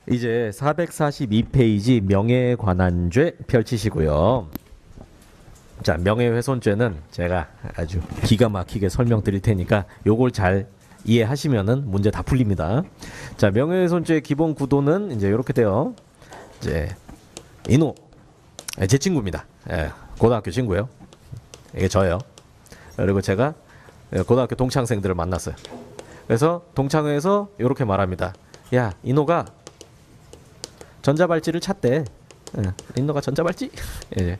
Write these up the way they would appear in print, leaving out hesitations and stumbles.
이제 442페이지 명예에 관한 죄 펼치시고요. 자, 명예훼손죄는 제가 아주 기가 막히게 설명드릴 테니까 요걸 잘 이해하시면은 문제 다 풀립니다. 자, 명예훼손죄 기본 구도는 이제 이렇게 돼요. 이제 이노, 제 친구입니다. 예, 고등학교 친구예요. 이게 저예요. 그리고 제가 고등학교 동창생들을 만났어요. 그래서 동창회에서 이렇게 말합니다. 야, 이노가 전자발찌를 찾대. 이노가 전자발찌? 예.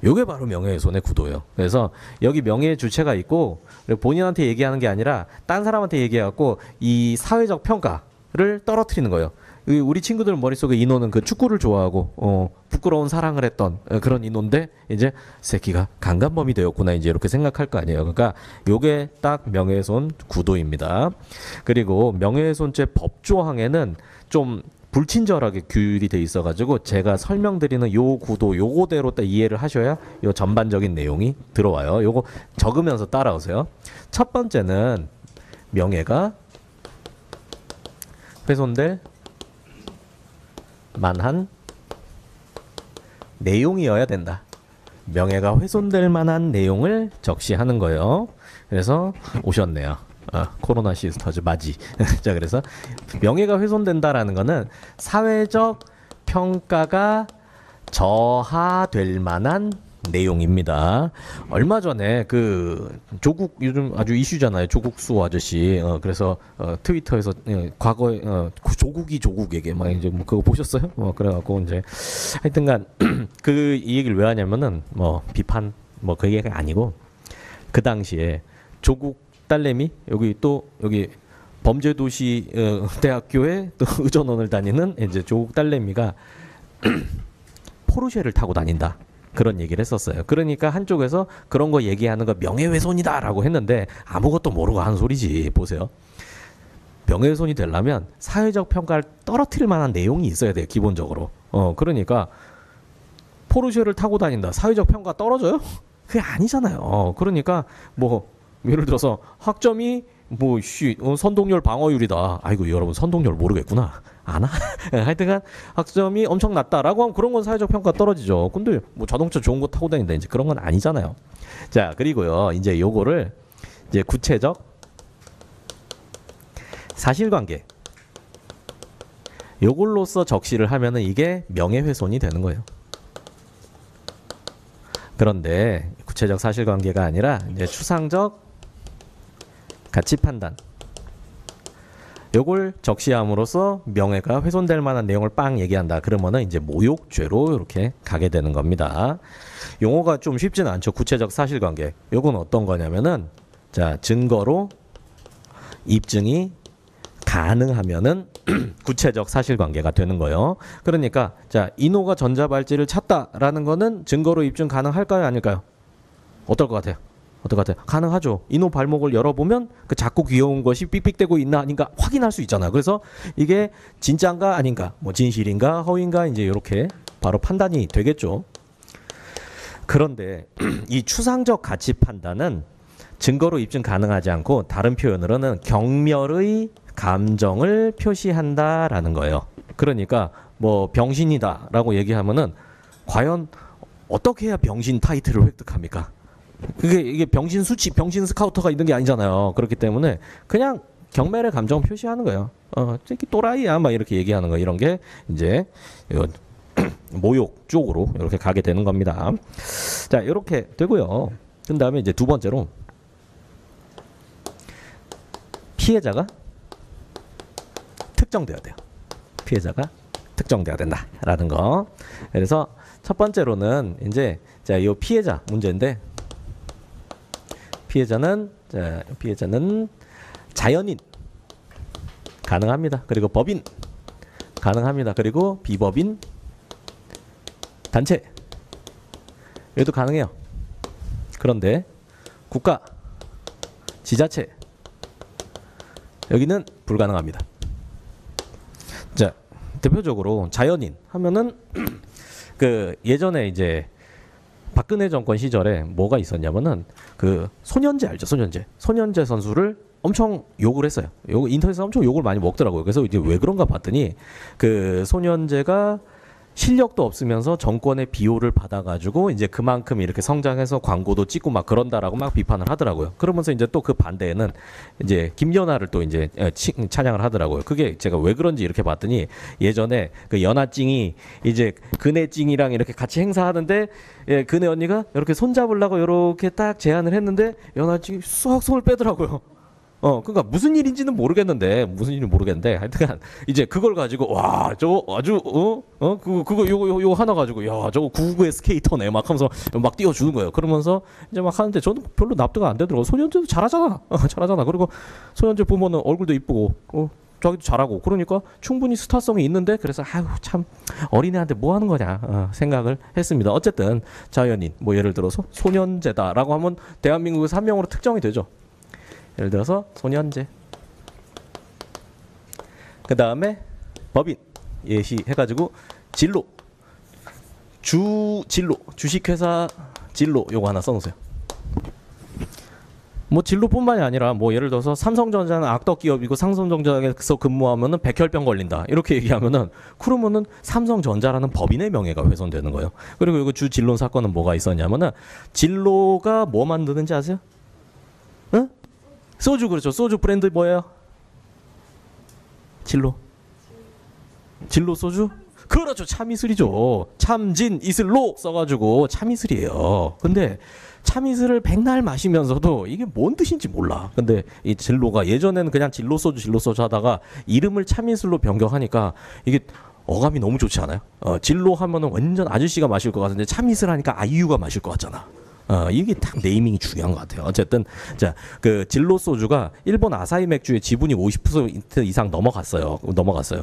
요게 바로 명예훼손의 구도예요. 그래서 여기 명예의 주체가 있고 본인한테 얘기하는 게 아니라 딴 사람한테 얘기해갖고 이 사회적 평가를 떨어뜨리는 거예요. 우리 친구들 머릿속에 인호는 그 축구를 좋아하고 부끄러운 사랑을 했던 그런 인호인데 이제 새끼가 강간범이 되었구나 이제 이렇게 생각할 거 아니에요. 그러니까 요게 딱 명예훼손 구도입니다. 그리고 명예훼손죄 법조항에는 좀 불친절하게 규율이 돼 있어가지고 제가 설명드리는 요 구도 요거대로 딱 이해를 하셔야 요 전반적인 내용이 들어와요. 요거 적으면서 따라오세요. 첫 번째는 명예가 훼손될 만한 내용이어야 된다. 명예가 훼손될 만한 내용을 적시하는 거예요. 그래서 오셨네요. 코로나 시스터즈 맞이. 자, 그래서 명예가 훼손된다라는 거는 사회적 평가가 저하될 만한 내용입니다. 얼마 전에 그 조국 요즘 아주 이슈잖아요. 조국수 아저씨. 그래서 트위터에서 과거에 조국이 조국에게 막 이제 뭐 그거 보셨어요? 그래갖고 이제 하여튼간 그 이 얘기를 왜 하냐면은 뭐 비판 뭐 그 얘기가 아니고 그 당시에 조국 딸내미 여기 범죄도시 대학교에 또 의전원을 다니는 이제 조국 딸내미가 포르쉐를 타고 다닌다. 그런 얘기를 했었어요. 그러니까 한쪽에서 그런 거 얘기하는 거 명예훼손이다라고 했는데 아무것도 모르고 하는 소리지. 보세요. 명예훼손이 되려면 사회적 평가를 떨어뜨릴 만한 내용이 있어야 돼요. 기본적으로. 그러니까 포르쉐를 타고 다닌다. 사회적 평가 떨어져요? 그게 아니잖아요. 그러니까 뭐 예를 들어서 학점이 선동열 방어율이다. 아이고 여러분 선동열 모르겠구나. 아나? 하여튼간 학점이 엄청 낮다라고 하면 그런 건 사회적 평가 떨어지죠. 근데 뭐 자동차 좋은 거 타고 다닌다 이제 그런 건 아니잖아요. 자, 그리고요 이제 요거를 이제 구체적 사실관계 요걸로써 적시를 하면은 이게 명예훼손이 되는 거예요. 그런데 구체적 사실관계가 아니라 이제 추상적 가치 판단 요걸 적시함으로써 명예가 훼손될 만한 내용을 빵 얘기한다. 그러면은 이제 모욕죄로 이렇게 가게 되는 겁니다. 용어가 좀 쉽지는 않죠. 구체적 사실관계. 요건 어떤 거냐면은 자, 증거로 입증이 가능하면은 구체적 사실관계가 되는 거예요. 그러니까 자, 이노가 전자발찌를 찾다라는 거는 증거로 입증 가능할까요, 아닐까요? 어떨 것 같아요? 어떨 것 같아요? 가능하죠. 이노 발목을 열어보면 그 작고 귀여운 것이 삑삑대고 있나 아닌가 확인할 수 있잖아요. 그래서 이게 진짜인가 아닌가, 뭐 진실인가 허위인가 이제 이렇게 바로 판단이 되겠죠. 그런데 이 추상적 가치 판단은 증거로 입증 가능하지 않고 다른 표현으로는 경멸의 감정을 표시한다라는 거예요. 그러니까 뭐 병신이다라고 얘기하면은 과연 어떻게 해야 병신 타이틀을 획득합니까? 이게 병신 수치, 병신 스카우터가 있는 게 아니잖아요. 그렇기 때문에 그냥 경멸의 감정 표시하는 거예요. 저기 또라이야, 막 이렇게 얘기하는 거 이런 게 이제 모욕 쪽으로 이렇게 가게 되는 겁니다. 자, 이렇게 되고요. 그 다음에 이제 두 번째로 피해자가 특정돼야 돼요. 피해자가 특정돼야 된다라는 거. 그래서 첫 번째로는 이제 자, 이 피해자 문제인데. 피해자는 자연인 가능합니다. 그리고 법인 가능합니다. 그리고 비법인 단체 얘도 가능해요. 그런데 국가, 지자체 여기는 불가능합니다. 자, 대표적으로 자연인 하면은 그 예전에 이제 박근혜 정권 시절에 뭐가 있었냐면은 그 손현재 알죠? 손현재 선수를 엄청 욕을 했어요. 인터넷에서 엄청 욕을 많이 먹더라고요. 그래서 이제 왜 그런가 봤더니 그 손현재가 실력도 없으면서 정권의 비호를 받아가지고 이제 그만큼 이렇게 성장해서 광고도 찍고 막 그런다라고 막 비판을 하더라고요. 그러면서 이제 또 그 반대에는 이제 김연아를 또 이제 찬양을 하더라고요. 그게 제가 왜 그런지 이렇게 봤더니 예전에 그 연아찡이 이제 근혜찡이랑 이렇게 같이 행사하는데 예, 근혜 언니가 이렇게 손 잡으려고 이렇게 딱 제안을 했는데 연아찡이 쏙 손을 빼더라고요. 그러니까 무슨 일인지는 모르겠는데 하여튼 이제 그걸 가지고 와 저거 아주 그거 요거 하나 가지고 야 저거 구구의 스케이터네 막 하면서 막 띄워주는 거예요. 그러면서 이제 막 하는데 저는 별로 납득 안 되더라고. 손현재도 잘하잖아. 잘하잖아. 그리고 손현재 보면은 얼굴도 이쁘고 자기도 잘하고 그러니까 충분히 스타성이 있는데 그래서 아유 참 어린애한테 뭐 하는 거냐 생각을 했습니다. 어쨌든 자연인 뭐 예를 들어서 손현재다라고 하면 대한민국에서 한 명으로 특정이 되죠. 예를 들어서 손현재 그 다음에 법인 예시 해가지고 진로 진로 주식회사 진로 요거 하나 써놓으세요. 뭐 진로뿐만이 아니라 뭐 예를 들어서 삼성전자는 악덕 기업이고 삼성전자에서 근무하면은 백혈병 걸린다 이렇게 얘기하면은 그러면은 삼성전자라는 법인의 명예가 훼손되는 거예요. 그리고 이거 주진로 사건은 뭐가 있었냐면은 진로가 뭐 만드는지 아세요? 응? 소주 그렇죠. 소주 브랜드 뭐예요? 진로 소주? 그렇죠. 참이슬이죠. 참진 이슬로 써가지고 참이슬이에요. 근데 참이슬을 백날 마시면서도 이게 뭔 뜻인지 몰라. 근데 이 진로가 예전에는 그냥 진로 소주 하다가 이름을 참이슬로 변경하니까 이게 어감이 너무 좋지 않아요? 진로 하면은 완전 아저씨가 마실 것 같은데 참이슬 하니까 아이유가 마실 것 같잖아. 이게 딱 네이밍이 중요한 것 같아요. 어쨌든 자, 그 진로 소주가 일본 아사히 맥주의 지분이 50% 이상 넘어갔어요.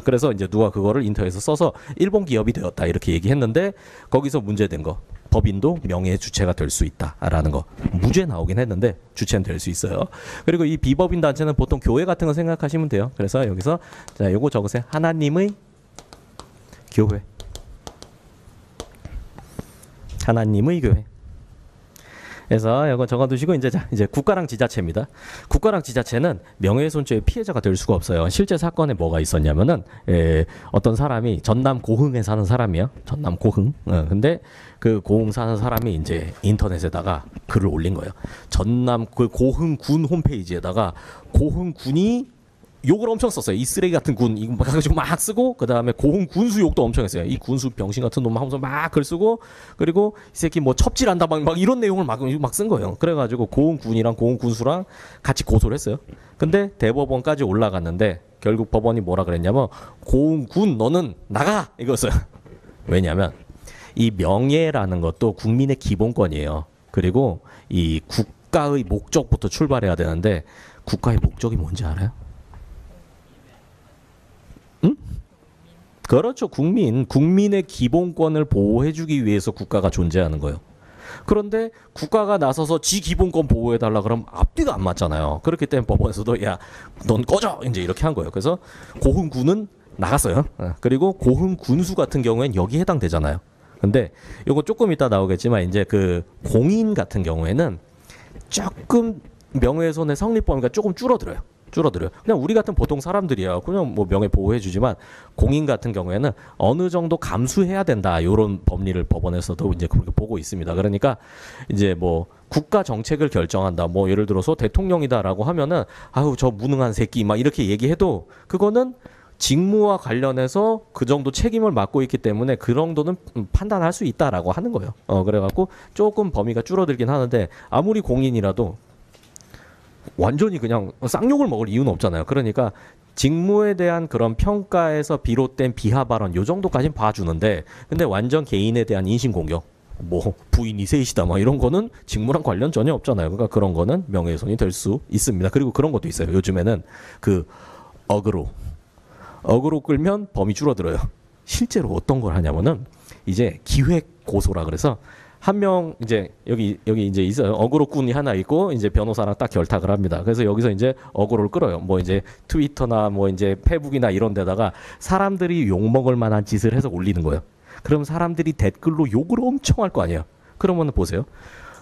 그래서 이제 누가 그거를 인터넷에서 써서 일본 기업이 되었다 이렇게 얘기했는데 거기서 문제된 거 법인도 명예의 주체가 될 수 있다라는 거 무죄 나오긴 했는데 주체는 될 수 있어요. 그리고 이 비법인 단체는 보통 교회 같은 거 생각하시면 돼요. 그래서 여기서 자 요거 적으세요. 하나님의 교회. 하나님의 교회. 그래서 이거 적어두시고 이제 국가랑 지자체입니다. 국가랑 지자체는 명예훼손죄의 피해자가 될 수가 없어요. 실제 사건에 뭐가 있었냐면은 어떤 사람이 전남 고흥에 사는 사람이야. 전남 고흥. 근데 그 고흥 사는 사람이 이제 인터넷에다가 글을 올린 거예요. 전남 그 고흥군 홈페이지에다가 고흥군이 욕을 엄청 썼어요. 이 쓰레기 같은 군 이거 가지고 막 쓰고 그 다음에 고흥 군수 욕도 엄청 했어요. 이 군수 병신 같은 놈 하면서 막 글 쓰고 그리고 이 새끼 뭐 첩질한다 막 이런 내용을 막 쓴 거예요. 그래가지고 고흥 군이랑 고흥 군수랑 같이 고소를 했어요. 근데 대법원까지 올라갔는데 결국 법원이 뭐라 그랬냐면 고흥 군 너는 나가 이거였어요. 왜냐하면 이 명예라는 것도 국민의 기본권이에요. 그리고 이 국가의 목적부터 출발해야 되는데 국가의 목적이 뭔지 알아요? 응? 그렇죠. 국민의 기본권을 보호해주기 위해서 국가가 존재하는 거예요. 그런데 국가가 나서서 지 기본권 보호해달라 그러면 앞뒤가 안 맞잖아요. 그렇기 때문에 법원에서도 야, 넌 꺼져! 이제 이렇게 한 거예요. 그래서 고흥군은 나갔어요. 그리고 고흥군수 같은 경우엔 여기 해당되잖아요. 근데 이거 조금 이따 나오겠지만 이제 그 공인 같은 경우에는 조금 명예훼손의 성립 범위가 조금 줄어들어요. 그냥 우리 같은 보통 사람들이야. 그냥 뭐 명예 보호해주지만 공인 같은 경우에는 어느 정도 감수해야 된다. 이런 법리를 법원에서도 이제 그렇게 보고 있습니다. 그러니까 이제 뭐 국가 정책을 결정한다. 뭐 예를 들어서 대통령이다라고 하면은 아유 저 무능한 새끼 막 이렇게 얘기해도 그거는 직무와 관련해서 그 정도 책임을 맡고 있기 때문에 그 정도는 판단할 수 있다라고 하는 거예요. 그래갖고 조금 범위가 줄어들긴 하는데 아무리 공인이라도 완전히 그냥 쌍욕을 먹을 이유는 없잖아요. 그러니까 직무에 대한 그런 평가에서 비롯된 비하 발언 요 정도까지는 봐주는데 근데 완전 개인에 대한 인신공격 뭐 부인이 셋이다 막 이런 거는 직무랑 관련 전혀 없잖아요. 그러니까 그런 거는 명예훼손이 될 수 있습니다. 그리고 그런 것도 있어요. 요즘에는 그 어그로 끌면 범위 줄어들어요. 실제로 어떤 걸 하냐면은 이제 기획 고소라 그래서 한 명 이제 여기 이제 있어요. 어그로꾼이 하나 있고 이제 변호사랑 딱 결탁을 합니다. 그래서 여기서 이제 어그로를 끌어요. 뭐 이제 트위터나 뭐 이제 페북이나 이런 데다가 사람들이 욕 먹을 만한 짓을 해서 올리는 거예요. 그럼 사람들이 댓글로 욕을 엄청 할 거 아니에요. 그러면 보세요.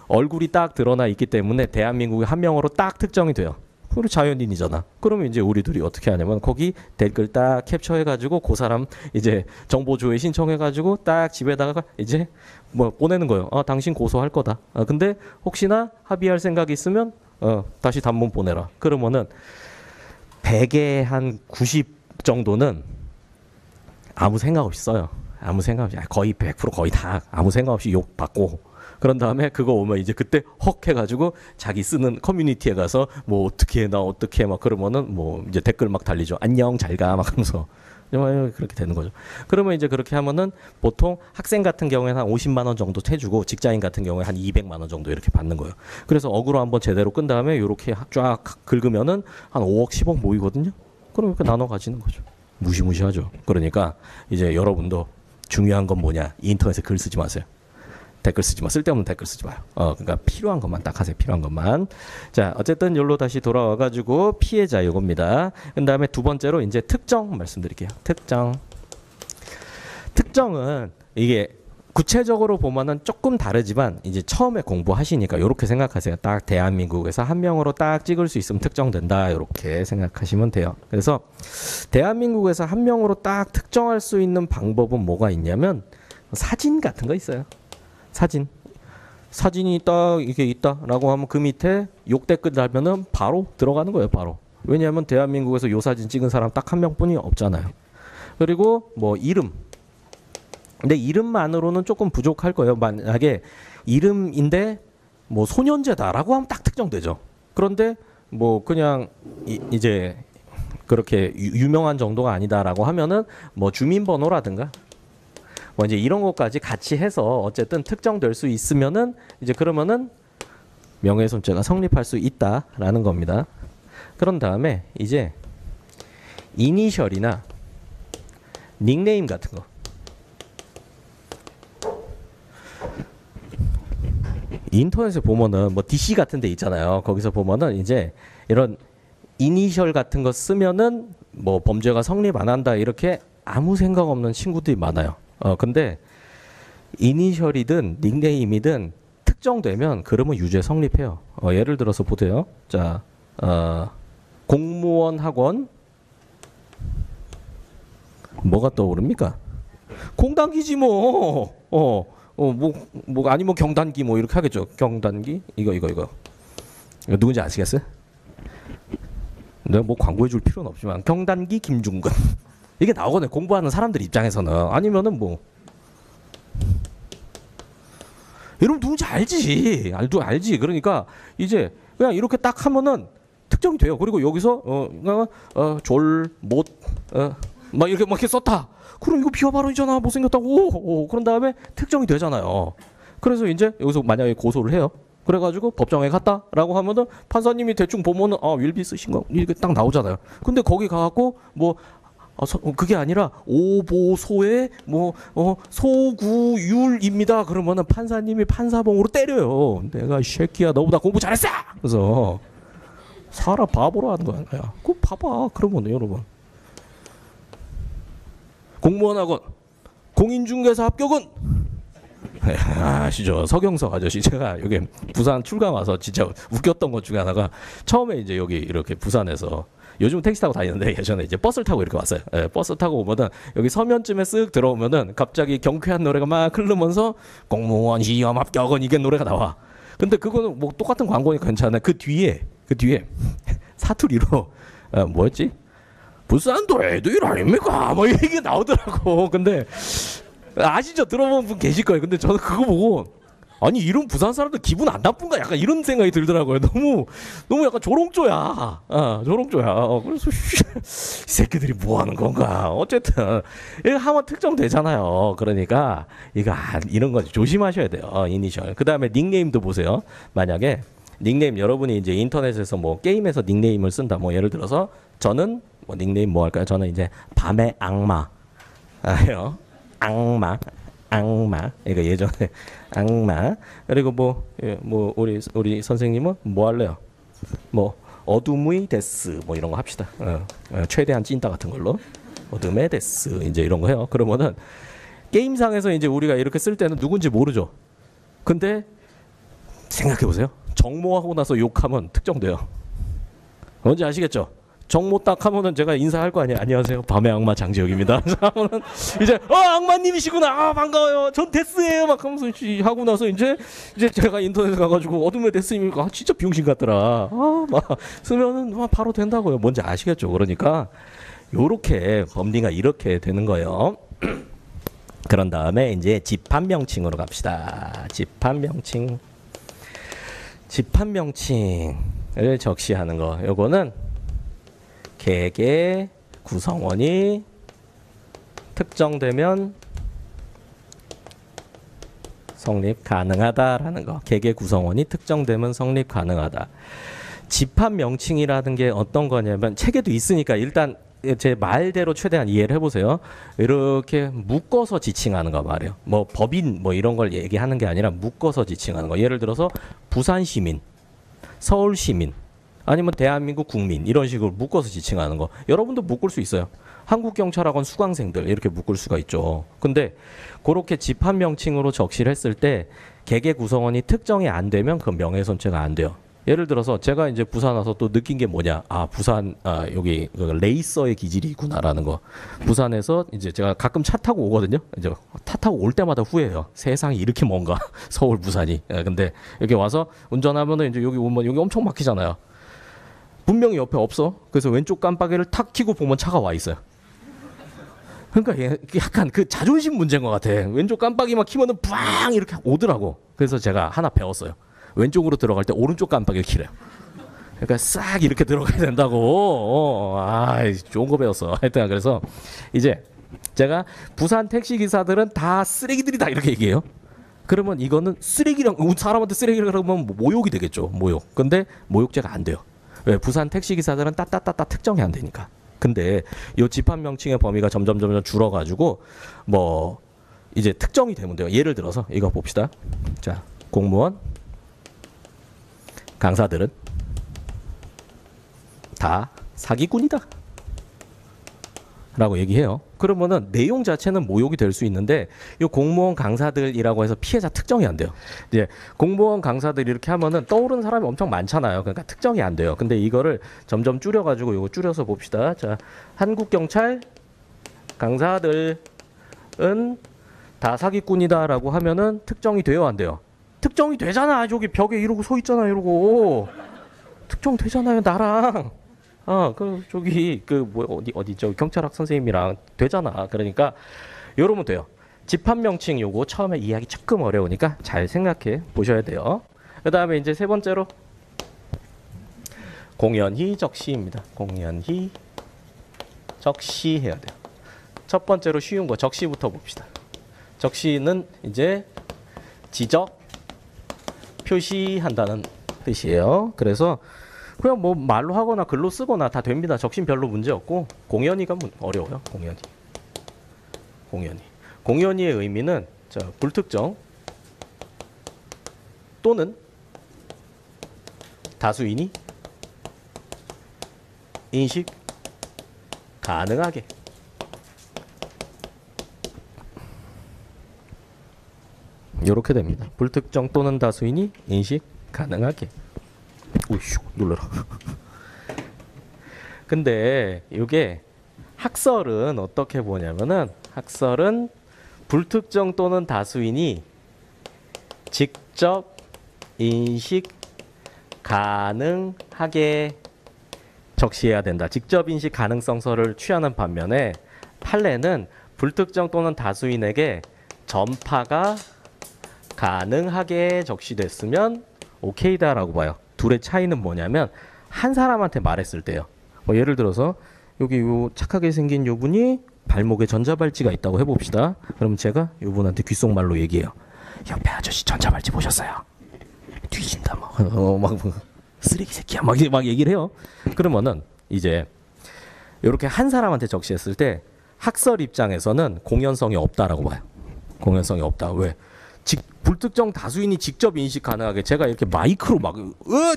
얼굴이 딱 드러나 있기 때문에 대한민국의 한 명으로 딱 특정이 돼요. 그리고 자연인이잖아. 그러면 이제 우리 둘이 어떻게 하냐면 거기 댓글 딱 캡처해가지고 그 사람 이제 정보 조회 신청해가지고 딱 집에다가 이제 뭐 보내는 거예요. 당신 고소할 거다. 근데 혹시나 합의할 생각이 있으면 다시 단문 보내라. 그러면은 100에 한 90 정도는 아무 생각 없이 써요. 아무 생각 없이 거의 100% 거의 다 아무 생각 없이 욕 받고 그런 다음에 그거 오면 이제 그때 헉 해가지고 자기 쓰는 커뮤니티에 가서 뭐 어떻게 해 나 어떻게 해 막 그러면은 뭐 이제 댓글 막 달리죠. 안녕 잘 가 막 하면서 그렇게 되는 거죠. 그러면 이제 그렇게 하면은 보통 학생 같은 경우에는 한 50만 원 정도 해주고 직장인 같은 경우에 한 200만 원 정도 이렇게 받는 거예요. 그래서 어그로 한번 제대로 끈 다음에 이렇게 쫙 긁으면은 한 5억 10억 모이거든요. 그럼 이렇게 나눠 가지는 거죠. 무시무시하죠. 그러니까 이제 여러분도 중요한 건 뭐냐? 인터넷에 글 쓰지 마세요. 댓글 쓰지 마. 쓸데없는 댓글 쓰지 마요. 그러니까 필요한 것만 딱 하세요. 필요한 것만. 자, 어쨌든 여기로 다시 돌아와가지고 피해자 요겁니다. 그 다음에 두 번째로 이제 특정 말씀드릴게요. 특정은 이게 구체적으로 보면은 조금 다르지만 이제 처음에 공부하시니까 이렇게 생각하세요. 딱 대한민국에서 한 명으로 딱 찍을 수 있으면 특정된다. 이렇게 생각하시면 돼요. 그래서 대한민국에서 한 명으로 딱 특정할 수 있는 방법은 뭐가 있냐면 사진 같은 거 있어요. 사진이 딱 이게 있다라고 하면 그 밑에 욕 댓글 달면은 바로 들어가는 거예요. 바로. 왜냐하면 대한민국에서 요 사진 찍은 사람 딱 한 명뿐이 없잖아요. 그리고 뭐 이름. 근데 이름만으로는 조금 부족할 거예요. 만약에 이름인데 뭐 소년제다라고 하면 딱 특정되죠. 그런데 뭐 그냥 이제 그렇게 유명한 정도가 아니다라고 하면은 뭐 주민번호라든가 뭐 이제 이런 것까지 같이 해서 어쨌든 특정될 수 있으면은 이제 그러면은 명예훼손죄가 성립할 수 있다라는 겁니다. 그런 다음에 이제 이니셜이나 닉네임 같은 거. 인터넷에 보면은 뭐 DC 같은 데 있잖아요. 거기서 보면은 이제 이런 이니셜 같은 거 쓰면은 뭐 범죄가 성립 안 한다 이렇게 아무 생각 없는 친구들이 많아요. 근데 이니셜이든 닉네임이든 특정되면 그러면 유죄 성립해요. 예를 들어서 보세요. 자, 공무원 학원 뭐가 떠오릅니까? 공단기지 뭐. 뭐 아니면 경단기 뭐 이렇게 하겠죠. 경단기 이거 누군지 아시겠어요? 내가 뭐 광고해 줄 필요는 없지만 경단기 김중근 이게 나오거든요. 공부하는 사람들 입장에서는. 아니면은 뭐 여러분 누군지 알지. 알지. 그러니까 이제 그냥 이렇게 딱 하면은 특정이 돼요. 그리고 여기서 막 이렇게 썼다. 그럼 이거 비하 발언이잖아. 못생겼다고. 그런 다음에 특정이 되잖아요. 그래서 이제 여기서 만약에 고소를 해요. 그래가지고 법정에 갔다라고 하면은 판사님이 대충 보면은 윌비 쓰신 거 이게 딱 나오잖아요. 근데 거기 가갖고 뭐 그게 아니라 오보소의 뭐 소구율입니다. 그러면은 판사님이 판사봉으로 때려요. 내가 이 새끼야 너보다 공부 잘했어. 그래서 사람 바보로 하는 거야. 그거 봐봐. 그러면 여러분 공무원 학원 공인중개사 합격은 아시죠? 서경석 아저씨. 제가 여기 부산 출강 와서 진짜 웃겼던 것 중에 하나가 처음에 이제 여기 이렇게 부산에서 요즘 택시 타고 다니는데 예전에 이제 버스를 타고 이렇게 왔어요. 버스 타고 오면은 여기 서면쯤에 쓱 들어오면은 갑자기 경쾌한 노래가 막 흐르면서 공무원 시험 합격은 이게 노래가 나와. 근데 그거는 뭐 똑같은 광고니까 괜찮아요. 그 뒤에 사투리로 뭐였지? 부산도 애들 아닙니까? 뭐 이게 나오더라고. 근데 아시죠? 들어본 분 계실 거예요. 근데 저는 그거 보고 아니 이런 부산 사람들 기분 안 나쁜가? 약간 이런 생각이 들더라고요. 너무 약간 조롱조야. 조롱조야. 그래서 이 새끼들이 뭐 하는 건가? 어쨌든 이거 한번 특정되잖아요. 그러니까 이런 거 조심하셔야 돼요. 이니셜. 그다음에 닉네임도 보세요. 만약에 닉네임 여러분이 이제 인터넷에서 뭐 게임에서 닉네임을 쓴다. 뭐 예를 들어서 저는 뭐 닉네임 뭐 할까요? 저는 이제 밤의 악마. 악마. 이거 예전에 악마. 그리고 뭐 우리 선생님은 뭐 할래요? 뭐 어둠의 데스 뭐 이런 거 합시다. 최대한 찐따 같은 걸로 어둠의 데스 이제 이런 거 해요. 그러면은 게임상에서 이제 우리가 이렇게 쓸 때는 누군지 모르죠. 근데 생각해 보세요. 정모하고 나서 욕하면 특정돼요. 뭔지 아시겠죠? 정모 딱 하면은 제가 인사할 거 아니에요. 안녕하세요. 밤의 악마 장지혁입니다. 하면은 이제 악마님이시구나. 아 반가워요. 전 데스예요. 막 하면서 하고 나서 이제 제가 인터넷에 가가지고 어둠의 데스입니까? 아, 진짜 병신 같더라. 막 쓰면은 바로 된다고요. 뭔지 아시겠죠? 그러니까 요렇게 범리가 이렇게 되는 거예요. 그런 다음에 이제 집합 명칭으로 갑시다. 집합 명칭을 적시하는 거. 요거는 개개 구성원이 특정되면 성립 가능하다라는 거. 개개 구성원이 특정되면 성립 가능하다. 집합 명칭이라는 게 어떤 거냐면 책에도 있으니까 일단 제 말대로 최대한 이해를 해보세요. 이렇게 묶어서 지칭하는 거 말이에요. 뭐 법인 뭐 이런 걸 얘기하는 게 아니라 묶어서 지칭하는 거. 예를 들어서 부산 시민, 서울 시민, 아니면 대한민국 국민 이런 식으로 묶어서 지칭하는 거. 여러분도 묶을 수 있어요. 한국경찰학원 수강생들 이렇게 묶을 수가 있죠. 근데 그렇게 집합 명칭으로 적시를 했을 때 개개 구성원이 특정이 안 되면 그 명예훼손죄가 안 돼요. 예를 들어서 제가 이제 부산 와서 또 느낀 게 뭐냐. 부산 여기 레이서의 기질이 있구나라는 거. 부산에서 이제 제가 가끔 차 타고 오거든요. 이제 차 타고 올 때마다 후회해요. 세상이 이렇게 먼가. 서울 부산이. 근데 여기 와서 운전하면은 이제 여기 오면 여기 엄청 막히잖아요. 분명히 옆에 없어. 그래서 왼쪽 깜빡이를 탁 켜고 보면 차가 와 있어요. 그러니까 약간 그 자존심 문제인 것 같아. 왼쪽 깜빡이만 켜면은 빵 이렇게 오더라고. 그래서 제가 하나 배웠어요. 왼쪽으로 들어갈 때 오른쪽 깜빡이를 켜래요. 그러니까 싹 이렇게 들어가야 된다고. 좋은 거 배웠어. 하여튼 그래서 이제 제가 부산 택시 기사들은 다 쓰레기들이다 이렇게 얘기해요. 그러면 이거는 쓰레기랑 사람한테 쓰레기라고 하면 모욕이 되겠죠. 모욕. 근데 모욕죄가 안 돼요. 왜? 부산 택시 기사들은 따따따따 특정이 안 되니까. 근데 이 집합 명칭의 범위가 점점 줄어가지고 뭐 이제 특정이 되면 돼요. 예를 들어서 이거 봅시다. 자, 공무원, 강사들은 다 사기꾼이다 라고 얘기해요. 그러면은 내용 자체는 모욕이 될 수 있는데 이 공무원 강사들이라고 해서 피해자 특정이 안 돼요. 이제 공무원 강사들 이렇게 하면은 떠오르는 사람이 엄청 많잖아요. 그러니까 특정이 안 돼요. 근데 이거를 점점 줄여가지고 이거 줄여서 봅시다. 자, 한국경찰 강사들은 다 사기꾼이다라고 하면은 특정이 돼요, 안 돼요? 특정이 되잖아. 저기 벽에 이러고 서 있잖아, 이러고 특정되잖아요, 나랑. 저기 어디 저 경찰학 선생님이랑 되잖아. 그러니까 이러면 돼요. 집합 명칭 요거 처음에 이해하기 조금 어려우니까 잘 생각해 보셔야 돼요. 그다음에 이제 세 번째로 공연히 적시입니다. 공연히 적시해야 돼요. 첫 번째로 쉬운 거 적시부터 봅시다. 적시는 이제 지적 표시한다는 뜻이에요. 그래서 그냥 뭐 말로 하거나 글로 쓰거나 다 됩니다. 적신 별로 문제 없고 공연히가 어려워요. 공연히의 의미는 자, 불특정 또는 다수인이 인식 가능하게 이렇게 됩니다. 불특정 또는 다수인이 인식 가능하게. 오이씨, 놀라라. 근데 이게 학설은 어떻게 보냐면은 학설은 불특정 또는 다수인이 직접 인식 가능하게 적시해야 된다. 직접 인식 가능성설을 취하는 반면에 판례는 불특정 또는 다수인에게 전파가 가능하게 적시됐으면 오케이다라고 봐요. 둘의 차이는 뭐냐면 한 사람한테 말했을 때요. 예를 들어서 여기 요 착하게 생긴 요 분이 발목에 전자발찌가 있다고 해봅시다. 그럼 제가 요 분한테 귓속말로 얘기해요. 옆에 아저씨 전자발찌 보셨어요? 뒤진다 막 쓰레기 새끼야 막 얘기를 해요. 그러면은 이제 이렇게 한 사람한테 적시했을 때 학설 입장에서는 공연성이 없다라고 봐요. 공연성이 없다. 왜? 불특정 다수인이 직접 인식 가능하게 제가 이렇게 마이크로 막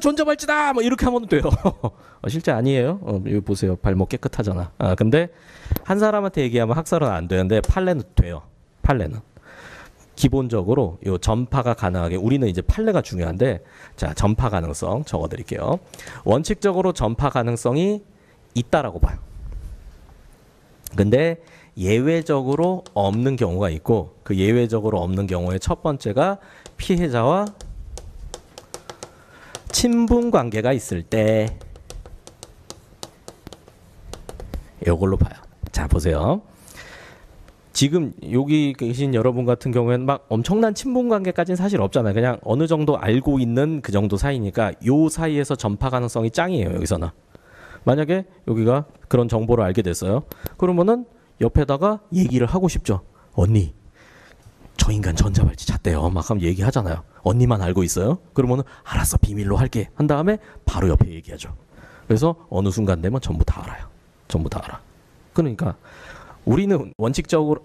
전자발찌다 막 이렇게 하면 돼요. 실제 아니에요. 여기 보세요. 발목 깨끗하잖아. 근데 한 사람한테 얘기하면 학설은 안 되는데 판례는 돼요. 판례는 기본적으로 요 전파가 가능하게 우리는 이제 판례가 중요한데 자 전파 가능성 적어드릴게요. 원칙적으로 전파 가능성이 있다라고 봐요. 근데 예외적으로 없는 경우가 있고 그 예외적으로 없는 경우의 첫 번째가 피해자와 친분 관계가 있을 때 이걸로 봐요. 자 보세요. 지금 여기 계신 여러분 같은 경우에는 막 엄청난 친분 관계까지는 사실 없잖아요. 그냥 어느 정도 알고 있는 그 정도 사이니까 요 사이에서 전파 가능성이 짱이에요. 여기서는. 만약에 여기가 그런 정보를 알게 됐어요. 그러면은 옆에다가 얘기를 하고 싶죠. 언니, 저 인간 전자발찌 찼대요. 막 하면 얘기하잖아요. 언니만 알고 있어요? 그러면은 알았어, 비밀로 할게. 한 다음에 바로 옆에 얘기하죠. 그래서 어느 순간 되면 전부 다 알아요. 전부 다 알아. 그러니까 우리는 원칙적으로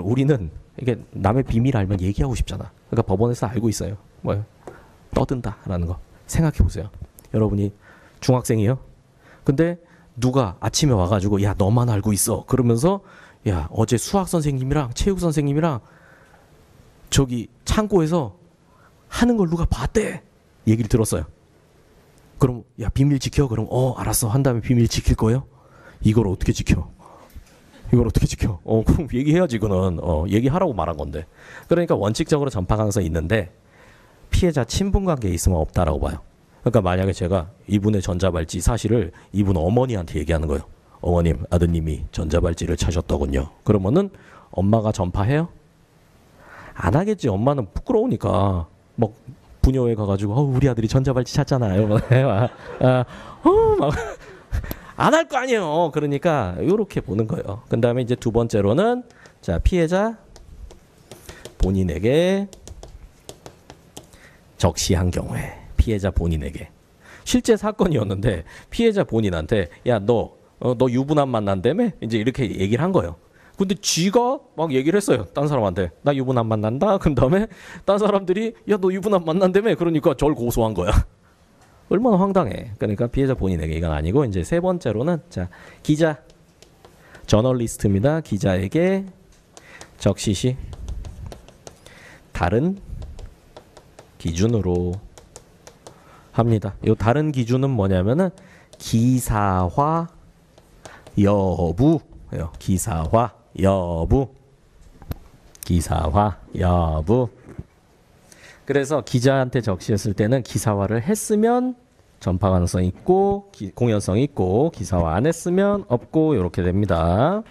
우리는 이게 남의 비밀 알면 얘기하고 싶잖아. 그러니까 법원에서 알고 있어요. 뭐요? 떠든다라는 거. 생각해 보세요. 여러분이 중학생이에요. 근데 누가 아침에 와가지고 야 너만 알고 있어. 그러면서 야 어제 수학 선생님이랑 체육 선생님이랑 저기 창고에서 하는 걸 누가 봤대. 얘기를 들었어요. 그럼 야 비밀 지켜. 그럼 알았어. 한 다음에 비밀 지킬 거예요? 이걸 어떻게 지켜? 이걸 어떻게 지켜? 그럼 얘기해야지. 이거는 얘기하라고 말한 건데. 그러니까 원칙적으로 전파 가능성이 있는데 피해자 친분 관계에 있으면 없다라고 봐요. 그러니까 만약에 제가 이분의 전자발찌 사실을 이분 어머니한테 얘기하는 거예요. 어머님, 아드님이 전자발찌를 차셨더군요. 그러면은 엄마가 전파해요? 안 하겠지. 엄마는 부끄러우니까 막 부녀회 가가지고 우리 아들이 전자발찌 찼잖아요. 막 안 할 거 아니에요. 그러니까 이렇게 보는 거예요. 그 다음에 이제 두 번째로는 자 피해자 본인에게 적시한 경우에 피해자 본인에게 실제 사건이었는데 피해자 본인한테 야 너 유부남 만난다며 이제 이렇게 얘기를 한 거예요. 근데 쥐가 막 얘기를 했어요. 딴 사람한테 나 유부남 만난다. 그 다음에 딴 사람들이 야 너 유부남 만난다며. 그러니까 절 고소한 거야. 얼마나 황당해. 그러니까 피해자 본인에게 이건 아니고 이제 세 번째로는 자 기자 저널리스트입니다. 기자에게 적시 시 다른 기준으로 합니다. 이 다른 기준은 뭐냐면은 기사화 여부예요. 기사화 여부. 기사화 여부. 그래서 기자한테 적시했을 때는 기사화를 했으면 전파 가능성이 있고 공연성이 있고 기사화 안 했으면 없고 이렇게 됩니다.